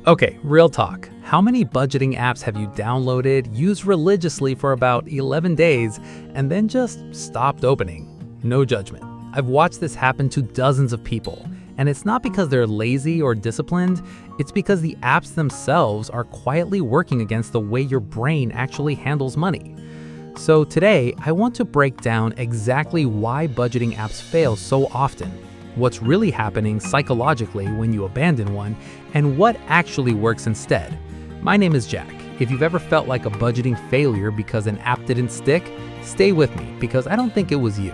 Okay, real talk. How many budgeting apps have you downloaded, used religiously for about 11 days, and then just stopped opening? No judgment. I've watched this happen to dozens of people, and it's not because they're lazy or disciplined, it's because the apps themselves are quietly working against the way your brain actually handles money. So today, I want to break down exactly why budgeting apps fail so often, what's really happening psychologically when you abandon one, and what actually works instead. My name is Jack. If you've ever felt like a budgeting failure because an app didn't stick, stay with me because I don't think it was you.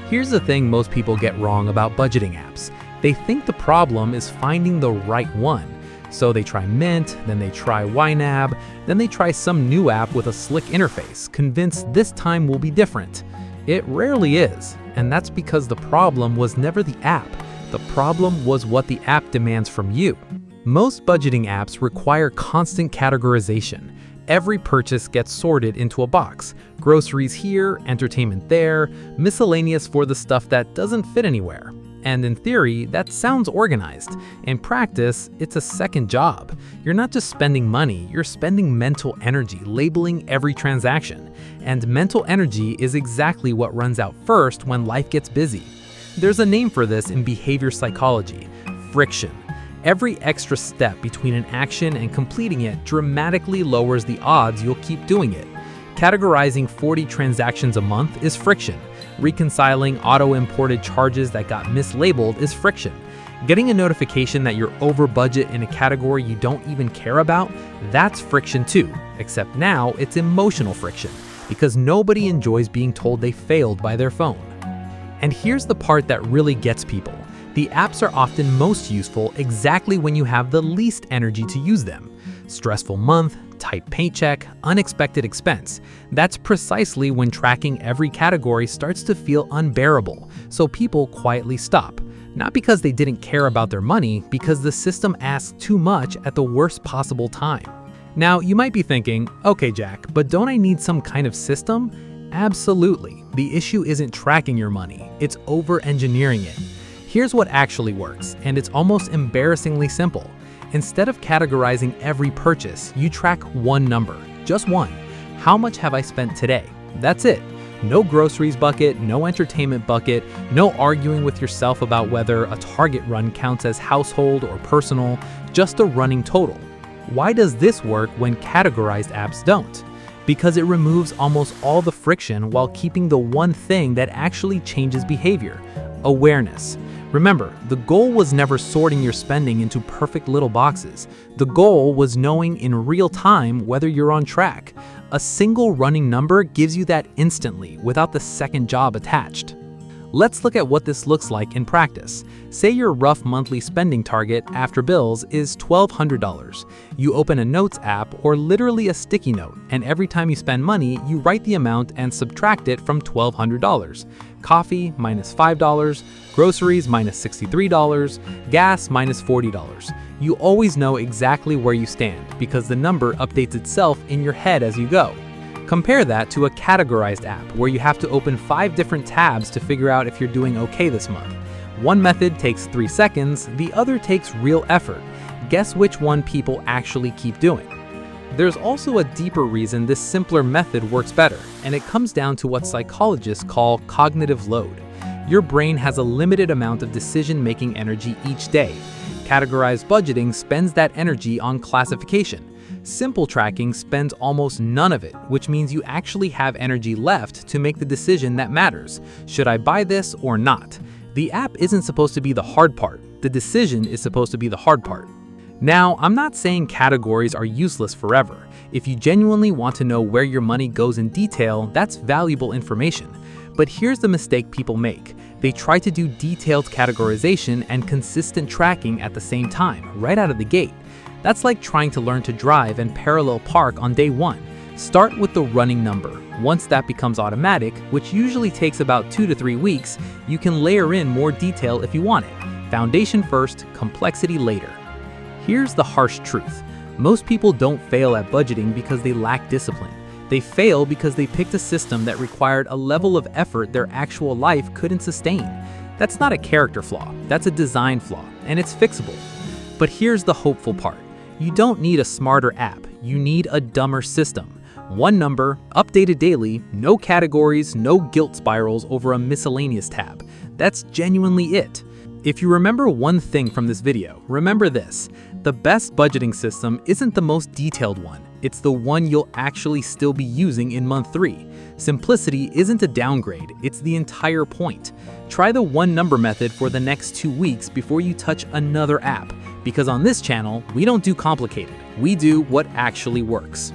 Here's the thing most people get wrong about budgeting apps. They think the problem is finding the right one. So they try Mint, then they try YNAB, then they try some new app with a slick interface, convinced this time will be different. It rarely is, and that's because the problem was never the app. The problem was what the app demands from you. Most budgeting apps require constant categorization. Every purchase gets sorted into a box. Groceries here, entertainment there, miscellaneous for the stuff that doesn't fit anywhere. And in theory, that sounds organized. In practice, it's a second job. You're not just spending money, you're spending mental energy labeling every transaction. And mental energy is exactly what runs out first when life gets busy. There's a name for this in behavior psychology: friction. Every extra step between an action and completing it dramatically lowers the odds you'll keep doing it. Categorizing 40 transactions a month is friction. Reconciling auto-imported charges that got mislabeled is friction. Getting a notification that you're over budget in a category you don't even care about, that's friction too. Except now it's emotional friction, because nobody enjoys being told they failed by their phone. And here's the part that really gets people. The apps are often most useful exactly when you have the least energy to use them. Stressful month, tight paycheck, unexpected expense. That's precisely when tracking every category starts to feel unbearable, so people quietly stop. Not because they didn't care about their money, because the system asks too much at the worst possible time. Now, you might be thinking, okay Jack, but don't I need some kind of system? Absolutely. The issue isn't tracking your money, it's over-engineering it. Here's what actually works, and it's almost embarrassingly simple. Instead of categorizing every purchase, you track one number, just one. How much have I spent today? That's it. No groceries bucket, no entertainment bucket, no arguing with yourself about whether a Target run counts as household or personal, just a running total. Why does this work when categorized apps don't? Because it removes almost all the friction while keeping the one thing that actually changes behavior: awareness. Remember, the goal was never sorting your spending into perfect little boxes. The goal was knowing in real time whether you're on track. A single running number gives you that instantly, without the second job attached. Let's look at what this looks like in practice. Say your rough monthly spending target after bills is $1,200. You open a notes app or literally a sticky note, and every time you spend money, you write the amount and subtract it from $1,200. Coffee minus $5, groceries minus $63, gas minus $40. You always know exactly where you stand because the number updates itself in your head as you go. Compare that to a categorized app where you have to open 5 different tabs to figure out if you're doing okay this month. One method takes 3 seconds, the other takes real effort. Guess which one people actually keep doing? There's also a deeper reason this simpler method works better, and it comes down to what psychologists call cognitive load. Your brain has a limited amount of decision-making energy each day. Categorized budgeting spends that energy on classification. Simple tracking spends almost none of it, which means you actually have energy left to make the decision that matters. Should I buy this or not? The app isn't supposed to be the hard part. The decision is supposed to be the hard part. Now, I'm not saying categories are useless forever. If you genuinely want to know where your money goes in detail, that's valuable information. But here's the mistake people make. They try to do detailed categorization and consistent tracking at the same time, right out of the gate. That's like trying to learn to drive and parallel park on day one. Start with the running number. Once that becomes automatic, which usually takes about 2 to 3 weeks, you can layer in more detail if you want it. Foundation first, complexity later. Here's the harsh truth. Most people don't fail at budgeting because they lack discipline. They fail because they picked a system that required a level of effort their actual life couldn't sustain. That's not a character flaw, that's a design flaw, and it's fixable. But here's the hopeful part. You don't need a smarter app, you need a dumber system. One number, updated daily, no categories, no guilt spirals over a miscellaneous tab. That's genuinely it. If you remember one thing from this video, remember this. The best budgeting system isn't the most detailed one. It's the one you'll actually still be using in month 3. Simplicity isn't a downgrade, it's the entire point. Try the one number method for the next 2 weeks before you touch another app. Because on this channel, we don't do complicated. We do what actually works.